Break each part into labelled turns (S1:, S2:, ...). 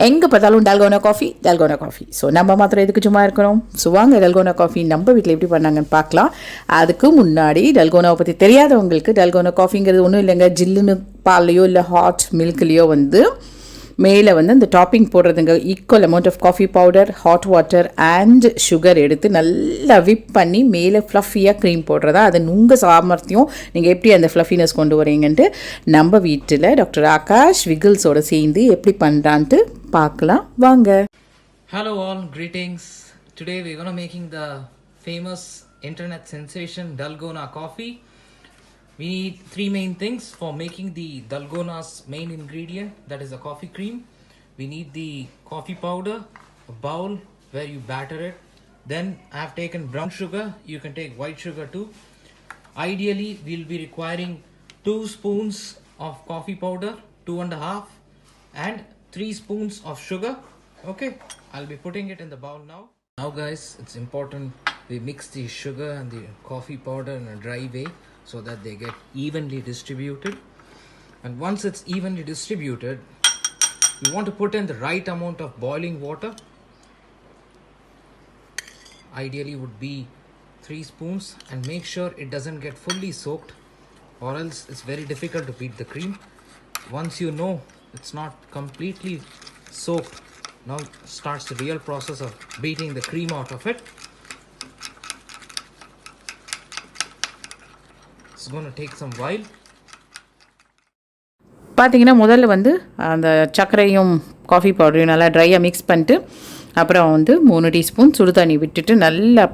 S1: எங்கே பார்த்தாலும் dalgona coffee. So நம்ம மாத்திரம் எதுக்கு சும்மா இருக்கிறோம். ஸோ வாங்க டால்கோனா காஃபி நம்ம வீட்டில் எப்படி பண்ணாங்கன்னு பார்க்கலாம். அதுக்கு முன்னாடி டால்கோனாவை பற்றி தெரியாதவங்களுக்கு டால்கோனா காஃபிங்கிறது ஒன்றும் இல்லைங்க. ஜில்லுன்னு பால்லையோ இல்லை ஹாட் மில்க்லேயோ மேலே அந்த டாப்பிங் போடுறதுங்க. Equal amount of coffee powder, hot water and sugar எடுத்து நல்லா விப் பண்ணி மேலே ஃப்ளஃபியாக க்ரீம் போடுறதா. அது உங்கள் சாமர்த்தியம், நீங்கள் எப்படி அந்த ஃப்ளஃபினஸ் கொண்டு வரீங்கன்ட்டு நம்ம வீட்டில் டாக்டர் ஆகாஷ் விகிள்ஸோட சேர்ந்து எப்படி பண்ணுறான்ட்டு பார்க்கலாம் வாங்க.
S2: Hello all, greetings. Today we're going to making the famous internet sensation Dalgona coffee. We need three main things for making the Dalgona's main ingredient, that is the coffee cream. We need the coffee powder, a bowl where you batter it. Then I have taken brown sugar, you can take white sugar too. Ideally we'll be requiring 2 spoons of coffee powder, 2.5, and 3 spoons of sugar. Okay, I'll be putting it in the bowl now. Now guys, it's important we mix the sugar and the coffee powder in a dry way so that they get evenly distributed. And once it's evenly distributed, you want to put in the right amount of boiling water. Ideally would be 3 spoons, and make sure it doesn't get fully soaked, or else it's very difficult to beat the cream. Once you know it's not completely soaked, now starts the real process of beating the cream out of it. It's going to take some while.
S1: பார்த்தீங்கன்னா முதல்ல அந்த சர்க்கரையும் coffee பவுடரையும் நல்லா ட்ரையாக mix பண்ணிட்டு அப்புறம் 3 teaspoon சுடு தண்ணி விட்டுட்டு நல்லா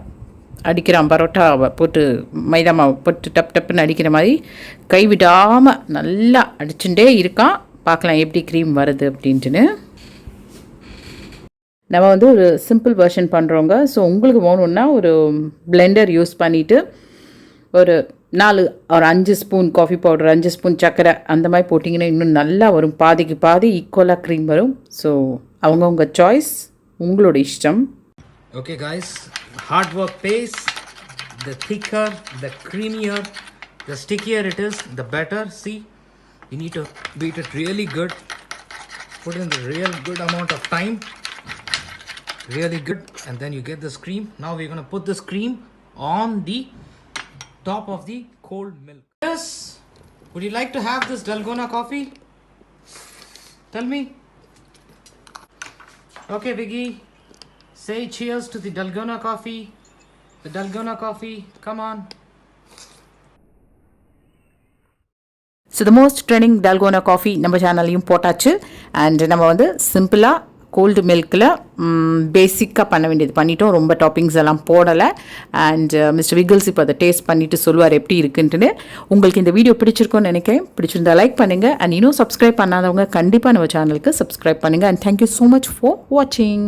S1: அடிக்கிறான். பரோட்டா போட்டு மைதா மாவு போட்டு டப் டப்புன்னு அடிக்கிற மாதிரி கை விடாமல் நல்லா அடிச்சுட்டே இருக்கான். பார்க்கலாம் எப்படி க்ரீம் வருது அப்படின்ட்டுன்னு. நம்ம ஒரு சிம்பிள் வெர்ஷன் பண்ணுறோங்க. ஸோ உங்களுக்கு வேணும்னா ஒரு பிளெண்டர் யூஸ் பண்ணிவிட்டு ஒரு 5 ஸ்பூன் காஃபி பவுடர், 5 ஸ்பூன் சர்க்கரை அந்த மாதிரி போட்டிங்கன்னா இன்னும் நல்லா வரும். பாதிக்கு பாதி ஈக்குவலாக க்ரீம் வரும். ஸோ அவங்கவுங்க சாய்ஸ், உங்களோட இஷ்டம்.
S2: Okay guys, hard work pays. The thicker, the creamier, the stickier it is, the better. See, you need to beat it really good. Put in the real good amount of time. Really good, and then you get this cream. Now we're going to put this cream on the top of the cold milk. Yes, would you like to have this Dalgona coffee? Tell me. Okay Viggy, say cheers to the Dalgona coffee. The Dalgona coffee, come on.
S1: So the most trending Dalgona coffee நம்ம சேனல்லையும் போட்டாச்சு. And நம்ம சிம்பிளாக gold மில்கில் பேசிக்காக பண்ண வேண்டியது பண்ணிட்டோம். ரொம்ப டாப்பிங்ஸ் எல்லாம் போடலை. அண்ட் மிஸ்டர் விகிள்ஸ் இப்போ அதை டேஸ்ட் பண்ணிவிட்டு சொல்லுவார் எப்படி இருக்குன்ட்டுன்னு. உங்களுக்கு இந்த வீடியோ பிடிச்சிருக்கோன்னு நினைக்கிறேன். பிடிச்சிருந்தா லைக் பண்ணுங்கள். அண்ட் இன்னும் சப்ஸ்கிரைப் பண்ணாதவங்க கண்டிப்பாக நம்ம சேனலுக்கு சப்ஸ்கிரைப் பண்ணுங்கள். And thank you so much for வாட்சிங்.